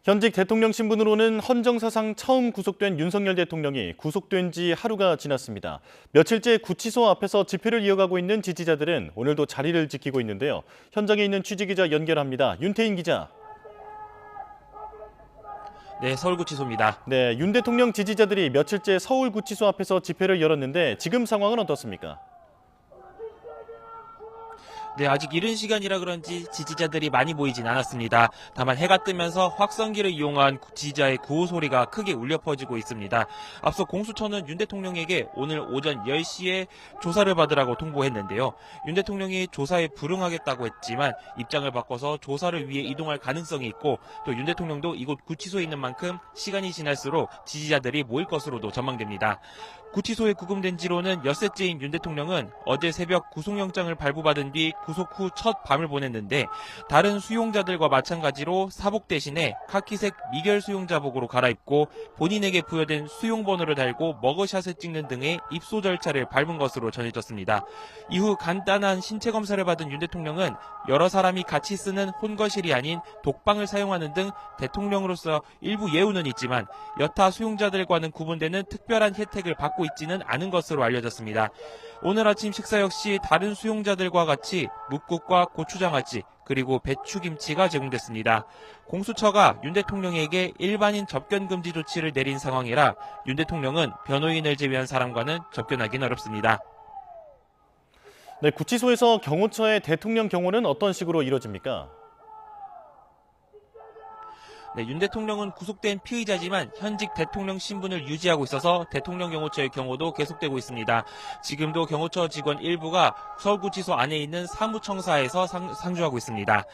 현직 대통령 신분으로는 헌정사상 처음 구속된 윤석열 대통령이 구속된 지 하루가 지났습니다. 며칠째 구치소 앞에서 집회를 이어가고 있는 지지자들은 오늘도 자리를 지키고 있는데요. 현장에 있는 취재기자 연결합니다. 윤태인 기자. 네, 서울구치소입니다. 네, 윤 대통령 지지자들이 며칠째 서울구치소 앞에서 집회를 열었는데 지금 상황은 어떻습니까? 네, 아직 이른 시간이라 그런지 지지자들이 많이 모이진 않았습니다. 다만 해가 뜨면서 확성기를 이용한 지지자의 구호 소리가 크게 울려 퍼지고 있습니다. 앞서 공수처는 윤 대통령에게 오늘 오전 10시에 조사를 받으라고 통보했는데요. 윤 대통령이 조사에 불응하겠다고 했지만 입장을 바꿔서 조사를 위해 이동할 가능성이 있고 또 윤 대통령도 이곳 구치소에 있는 만큼 시간이 지날수록 지지자들이 모일 것으로도 전망됩니다. 구치소에 구금된 지로는 엿새째인 윤 대통령은 어제 새벽 구속영장을 발부받은 뒤 구속 후 첫 밤을 보냈는데 다른 수용자들과 마찬가지로 사복 대신에 카키색 미결 수용자복으로 갈아입고 본인에게 부여된 수용번호를 달고 머그샷을 찍는 등의 입소 절차를 밟은 것으로 전해졌습니다. 이후 간단한 신체 검사를 받은 윤 대통령은 여러 사람이 같이 쓰는 혼거실이 아닌 독방을 사용하는 등 대통령으로서 일부 예우는 있지만 여타 수용자들과는 구분되는 특별한 혜택을 받고 있지는 않은 것으로 알려졌습니다. 오늘 아침 식사 역시 다른 수용자들과 같이 묵국과 고추장아찌 그리고 배추김치가 제공됐습니다. 공수처가 윤 대통령에게 일반인 접견 금지 조치를 내린 상황이라 윤 대통령은 변호인을 제외한 사람과는 접견하기는 어렵습니다. 네, 구치소에서 경호처의 대통령 경호는 어떤 식으로 이루어집니까? 네, 윤 대통령은 구속된 피의자지만 현직 대통령 신분을 유지하고 있어서 대통령 경호처의 경호도 계속되고 있습니다. 지금도 경호처 직원 일부가 서울구치소 안에 있는 사무청사에서 상주하고 있습니다.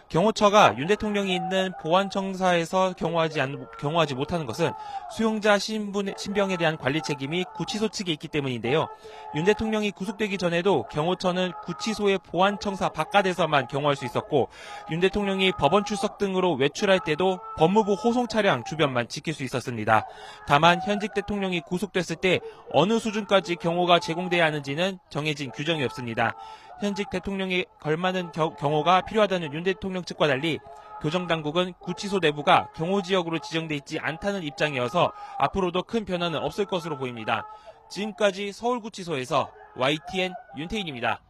경호처가 윤 대통령이 있는 보안청사에서 경호하지 못하는 것은 수용자 신병에 대한 관리 책임이 구치소 측에 있기 때문인데요. 윤 대통령이 구속되기 전에도 경호처는 구치소의 보안청사 바깥에서만 경호할 수 있었고 윤 대통령이 법원 출석 등으로 외출할 때도 법무부 호송 차량 주변만 지킬 수 있었습니다. 다만 현직 대통령이 구속됐을 때 어느 수준까지 경호가 제공돼야 하는지는 정해진 규정이 없습니다. 현직 대통령에 걸맞는 경호가 필요하다는 윤 대통령 측과 달리 교정당국은 구치소 내부가 경호지역으로 지정돼 있지 않다는 입장이어서 앞으로도 큰 변화는 없을 것으로 보입니다. 지금까지 서울구치소에서 YTN 윤태인입니다.